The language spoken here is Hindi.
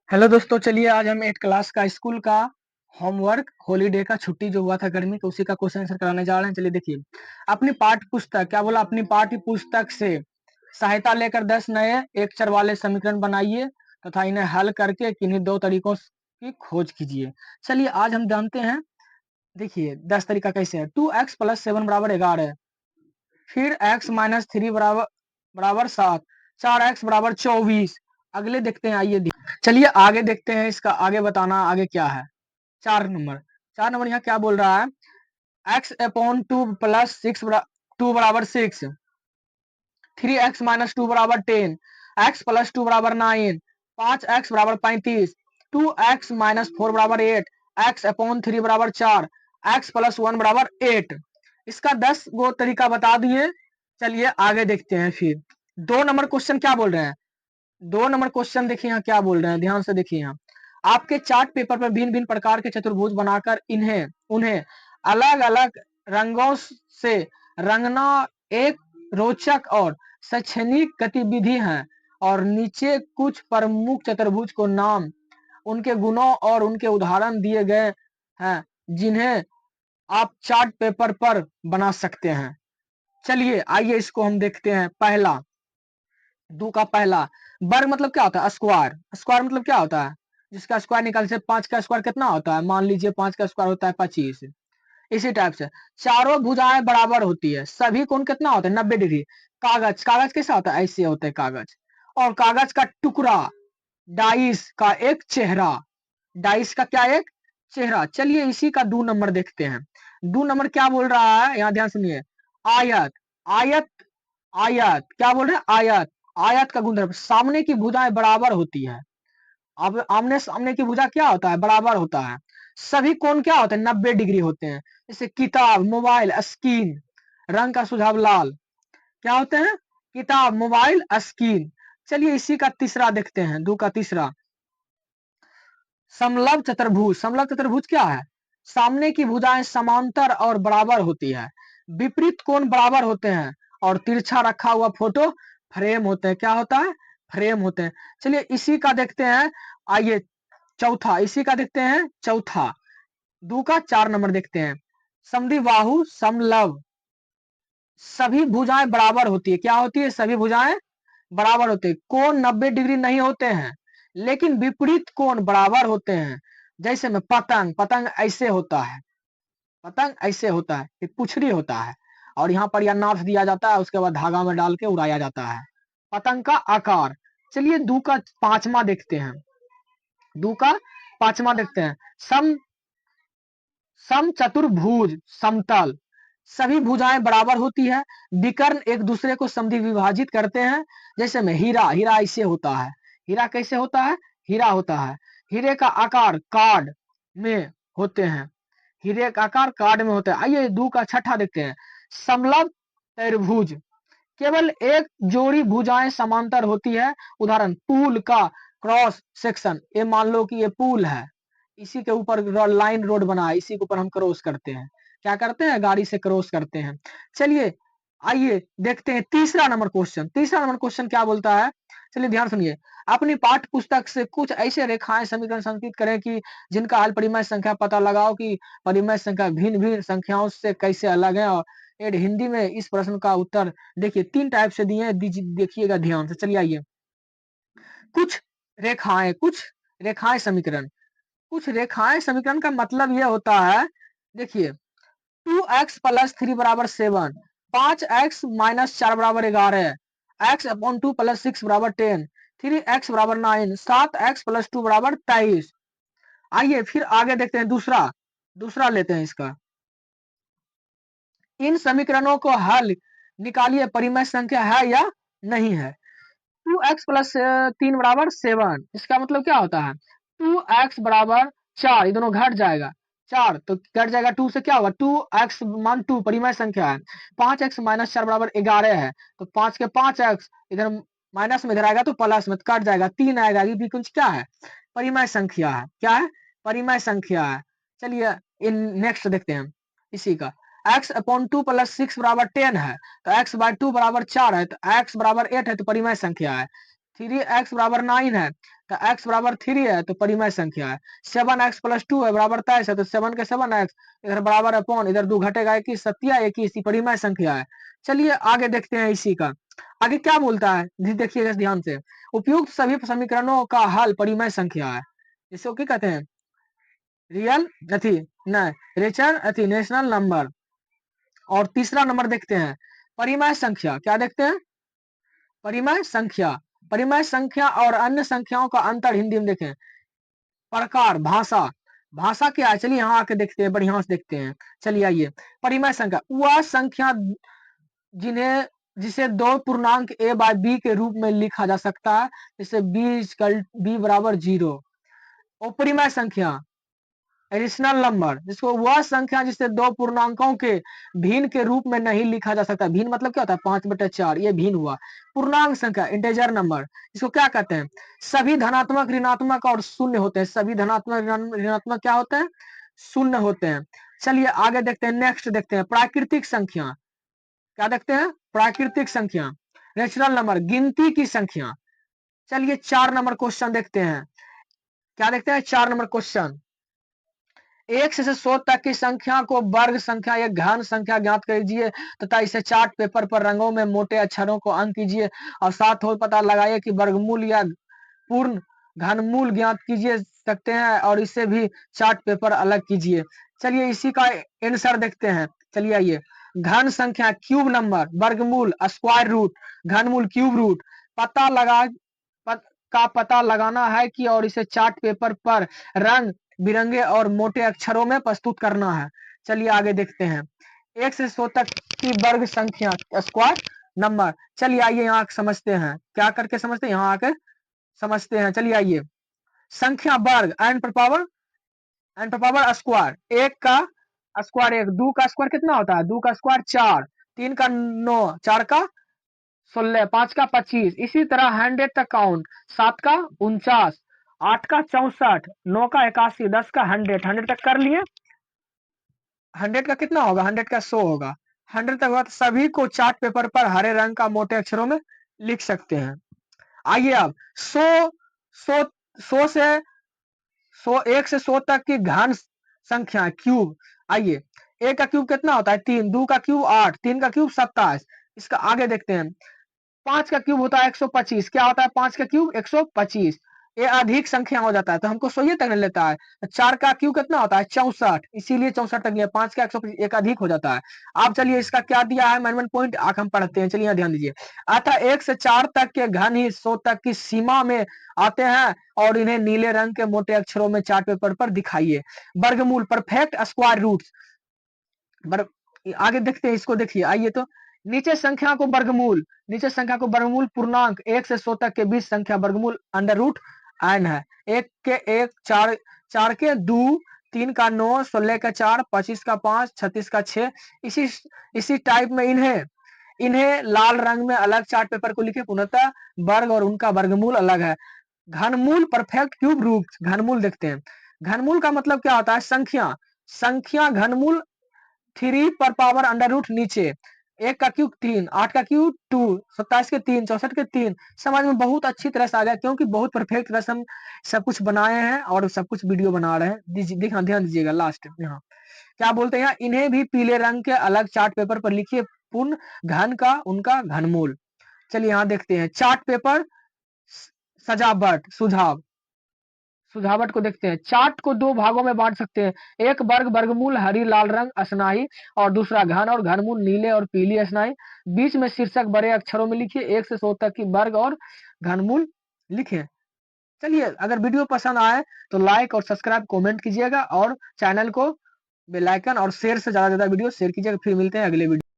हेलो दोस्तों, चलिए आज हम 8 क्लास का स्कूल का होमवर्क हॉलीडे का छुट्टी जो हुआ था गर्मी का उसी का क्वेश्चन आंसर कराने जा रहे हैं। चलिए देखिए, अपनी पाठ्य पुस्तक क्या बोला, अपनी पाठ्य पुस्तक से सहायता लेकर 10 नए एक चर वाले समीकरण बनाइए तथा इन्हें हल करके किन्हीं दो तरीकों की खोज कीजिए। चलिए आज हम जानते हैं। देखिए 10 तरीका कैसे है। 2x प्लस 7 बराबर 11, फिर x माइनस 3 बराबर बराबर 7, 4x बराबर 24। अगले देखते हैं, आइए चलिए आगे देखते हैं, इसका आगे बताना आगे क्या है। 4 नंबर यहाँ क्या बोल रहा है, x अपॉन 2 प्लस 6 2 बराबर 6, 3x माइनस 2 बराबर 10, x प्लस 2 बराबर 9, 5x बराबर 35, 2x माइनस 4 बराबर 8, x अपॉन 3 बराबर 4, x प्लस 1 बराबर 8। इसका 10 गो तरीका बता दिए। चलिए आगे देखते हैं। फिर 2 नंबर क्वेश्चन क्या बोल रहे हैं। 2 नंबर क्वेश्चन देखिए यहाँ क्या बोल रहे हैं, ध्यान से देखिए। यहाँ आपके चार्ट पेपर पर भिन्न भिन्न प्रकार के चतुर्भुज बनाकर उन्हें अलग अलग रंगों से रंगना एक रोचक और शैक्षणिक गतिविधि है, और नीचे कुछ प्रमुख चतुर्भुज को नाम, उनके गुणों और उनके उदाहरण दिए गए हैं जिन्हें आप चार्ट पेपर पर बना सकते हैं। चलिए आइए इसको हम देखते हैं। पहला, दो का पहला, वर्ग मतलब क्या होता है, स्क्वायर। स्क्वायर मतलब क्या होता है, जिसका स्क्वायर निकाल से 5 का स्क्वायर कितना होता है, मान लीजिए 5 का स्क्वायर होता है 25। इसी टाइप से चारों भुजाएं बराबर होती है, सभी कोण कितना होता है 90 डिग्री। कागज, कागज कैसा होता है, ऐसे होता है कागज। और कागज का टुकड़ा, डाइस का एक चेहरा, डाइस का क्या एक चेहरा। चलिए इसी का 2 नंबर देखते हैं। 2 नंबर क्या बोल रहा है, यहाँ ध्यान सुनिए। आयत, आयत, आयत क्या बोल रहे हैं, आयत। आयत का गुणधर्म, सामने की भुजाएं बराबर होती है। अब आमने सामने की भुजा क्या होता है, बराबर होता है। सभी कोण क्या होते हैं 90 डिग्री होते हैं। जैसे किताब, मोबाइल, स्क्रीन। रंग का सुझाव लाल, क्या होते हैं, किताब, मोबाइल, स्क्रीन। चलिए इसी का तीसरा देखते हैं। 2 का तीसरा, समलंब चतुर्भुज। समलंब चतुर्भुज क्या है, सामने की भुजाएं समांतर और बराबर होती है, विपरीत कोण बराबर होते हैं, और तिरछा रखा हुआ फोटो फ्रेम होते हैं। क्या होता है, फ्रेम होते हैं। चलिए इसी का देखते हैं। आइए चौथा, इसी का देखते हैं चौथा। 2 का 4 नंबर देखते हैं। समद्विबाहु समलंब, सभी भुजाएं बराबर होती है। क्या होती है, सभी भुजाएं बराबर होते हैं। कोण 90 डिग्री नहीं होते हैं, लेकिन विपरीत कोण बराबर होते हैं। जैसे में पतंग, पतंग ऐसे होता है, पतंग ऐसे होता है, ये पुछड़ी होता है, और यहाँ पर यह नाथ दिया जाता है, उसके बाद धागा में डाल के उड़ाया जाता है, पतंग का आकार। चलिए 2 का 5वां देखते हैं। 2 का 5वां देखते हैं। सम समचतुर्भुज समतल, सभी भुजाएं बराबर होती है, विकर्ण एक दूसरे को समद्वि विभाजित करते हैं। जैसे में हीरा, हीरा ऐसे होता है, हीरा कैसे होता है, हीरा होता है। हीरे का आकार कार्ड में होते हैं, हीरे का आकार कार्ड में होता है। आइए 2 का 6वां देखते हैं। समलंब त्रिभुज, केवल एक जोड़ी भुजाएं समांतर होती है। उदाहरण, पुल का क्रॉस सेक्शन। ये मान लो कि ये पुल है, इसी के ऊपर लाइन रोड बना है, इसी के ऊपर हम क्रॉस करते हैं, क्या करते हैं, गाड़ी से क्रॉस करते हैं। चलिए आइए देखते हैं तीसरा नंबर क्वेश्चन। तीसरा नंबर क्वेश्चन क्या बोलता है, चलिए ध्यान सुनिए। अपनी पाठ्य पुस्तक से कुछ ऐसे रेखाएं समीकरण संकेत करें कि जिनका हल परिमेय संख्या पता लगाओ कि परिमेय संख्या भिन्न भिन्न संख्याओं से कैसे अलग है। और हिंदी में इस प्रश्न का उत्तर देखिए 3 टाइप से दिए हैं, देखिएगा ध्यान से। चलिए आइए, कुछ रेखाएं समीकरण। कुछ रेखाएं समीकरण का मतलब यह होता है, देखिए 2x प्लस 3 बराबर 7, 5x माइनस 4 बराबर 11, x अपॉन 2 प्लस 6 बराबर 10, 3x बराबर 9, 7x प्लस 2 बराबर 23। आइए फिर आगे देखते हैं। दूसरा दूसरा लेते हैं इसका। इन समीकरणों को हल निकालिए, परिमेय संख्या है या नहीं है। 2x प्लस 3 बराबर 7, इसका मतलब क्या होता है, 2x बराबर 4, ये दोनों घट जाएगा, 4 तो घट जाएगा 2 से, क्या होगा 2x मान 2 परिमेय संख्या है। 5x माइनस 4 बराबर 11 है, तो 5 के 5x इधर माइनस में, इधर आएगा तो प्लस में, कट जाएगा, 3 आएगा। ये भी कुछ क्या है, परिमेय संख्या है। क्या है, परिमेय संख्या है। चलिए इन नेक्स्ट देखते हैं इसी का। x अपॉन 2 प्लस 6 बराबर 10 है, तो x बाय 2 बराबर 4 है, तो x बराबर 8 है, तो परिमेय संख्या है। 3x बराबर 9 है, तो x बराबर 3 है तो परिमेय संख्या है। 7x + 2 है बराबर 23 है तो 7 के 7x इधर बराबर अपॉन इधर 2 घटेगा 21 सत्या 21 परिमेय संख्या है। चलिए आगे देखते हैं इसी का आगे क्या बोलता है देखिएगा ध्यान से। उपयुक्त सभी समीकरणों का हल परिमेय संख्या है। इसको क्या कहते हैं? रियल अथी नहीं रेचर अथी नेशनल नंबर। और तीसरा नंबर देखते हैं परिमेय संख्या। क्या देखते हैं? परिमेय संख्या। परिमेय संख्या और अन्य संख्याओं का अंतर हिंदी में देखें। प्रकार भाषा। भाषा क्या है? चलिए यहाँ आके देखते हैं, बढ़िया से देखते हैं। चलिए आइए। परिमेय संख्या वह संख्या जिसे दो पूर्णांक a बाय b के रूप में लिखा जा सकता है, जैसे b बराबर 0। और परिमेय संख्या एडिशनल नंबर जिसको वह संख्या जिसे दो पूर्णांकों के भिन्न के रूप में नहीं लिखा जा सकता। भिन्न मतलब क्या होता है? 5/4 ये भिन्न हुआ। पूर्णांक संख्या इंटेजर नंबर इसको क्या कहते हैं? सभी धनात्मक ऋणात्मक और शून्य होते हैं। सभी धनात्मक ऋणात्मक क्या होते हैं? शून्य होते हैं। चलिए आगे देखते हैं। नेक्स्ट देखते हैं प्राकृतिक संख्या। क्या देखते हैं? प्राकृतिक संख्या नेचुरल नंबर गिनती की संख्या। चलिए 4 नंबर क्वेश्चन देखते हैं। क्या देखते हैं? 4 नंबर क्वेश्चन। 1 से 100 तक की संख्या को वर्ग संख्या या घन संख्या ज्ञात कीजिए तथा इसे चार्ट पेपर पर रंगों में मोटे अक्षरों को अंक कीजिए और साथ ही पता लगाइए कि वर्गमूल या पूर्ण घनमूल ज्ञात कीजिए सकते हैं और इसे भी चार्ट पेपर अलग कीजिए। चलिए इसी का आंसर देखते हैं। चलिए आइए। घन संख्या क्यूब नंबर वर्गमूल स्क्वायर रूट घनमूल क्यूब रूट पता लगाना है कि और इसे चार्ट पेपर पर रंग बिरंगे और मोटे अक्षरों में प्रस्तुत करना है। चलिए आगे देखते हैं। 1 से 100 तक की वर्ग संख्या स्क्वायर नंबर। चलिए आइए यहाँ समझते हैं। क्या करके समझते हैं? यहाँ आकर समझते हैं। चलिए आइए। संख्या वर्ग n पर पावर स्क्वायर। 1 का स्क्वायर 1, 2 का स्क्वायर कितना होता है? 2 का स्क्वायर 4, 3 का 9, 4 का 16, 5 का 25। इसी तरह 100 तक काउंट। 7 का 49, 8 का 64, 9 का 81, 10 का 100 तक कर लिए। 100 का कितना होगा? 100 का 100 होगा। 100 तक हुआ तो सभी को चार्ट पेपर पर हरे रंग का मोटे अक्षरों में लिख सकते हैं। आइए अब 100 से 1 से 100 तक की घन संख्या क्यूब। आइए 1 का क्यूब कितना होता है? 3, 2 का क्यूब 8, 3 का क्यूब 27। इसका आगे देखते हैं। 5 का क्यूब होता है 125। क्या होता है 5 का क्यूब? 125। ये अधिक संख्या हो जाता है तो हमको 100 तक लेता है। 4 का क्यूब कितना होता है? 64, इसीलिए 64 तक लिया। 5 का 125 एक अधिक हो जाता है। अब चलिए इसका क्या दिया है मैनेजमेंट पॉइंट आख हम पढ़ते हैं। चलिए ध्यान दीजिए। अतः 1 से 4 तक के घन ही 100 तक की सीमा में आते हैं और इन्हें नीले रंग के मोटे अक्षरों में चार्ट पेपर पर दिखाइए। वर्गमूल परफेक्ट स्क्वायर रूट्स। आगे देखते हैं इसको। देखिए आइए तो नीचे संख्या को वर्गमूल पूर्णांक 1 से 100 तक के बीच संख्या वर्गमूल अंडर रूट n है। 1 के 1, 4 के 2, 3 का 9, 16 का 4, 25 का 5, 36 का 6। इसी टाइप में इन्हें लाल रंग में अलग चार्ट पेपर को लिखे। पुनः वर्ग और उनका वर्गमूल अलग है। घनमूल परफेक्ट क्यूब रूट। घनमूल देखते हैं। घनमूल का मतलब क्या होता है? संख्या घनमूल 3 पर पावर अंडर रूट नीचे। 1 का क्यूब 3, 8 का क्यूब 2, 27 के 3, 64 के 3। समझ में बहुत अच्छी तरह से आ गया क्योंकि बहुत परफेक्ट तरह से हम सब कुछ बनाए हैं और सब कुछ वीडियो बना रहे हैं। ध्यान दीजिएगा लास्ट यहाँ क्या बोलते हैं। इन्हें भी पीले रंग के अलग चार्ट पेपर पर लिखिए पूर्ण घन का उनका घनमूल। चलिए यहाँ देखते हैं। चार्ट पेपर सजावट सुझावट को देखते हैं। चार्ट को 2 भागों में बांट सकते हैं। एक वर्गमूल हरी लाल रंग असनाई और दूसरा घन और घनमूल नीले और पीली असनाई। बीच में शीर्षक बड़े अक्षरों में लिखिए। 1 से 100 तक की वर्ग और घनमूल लिखें। चलिए अगर वीडियो पसंद आए तो लाइक और सब्सक्राइब कमेंट कीजिएगा और चैनल को बेल आइकन और शेयर से ज्यादा वीडियो शेयर कीजिएगा। फिर मिलते हैं अगले वीडियो।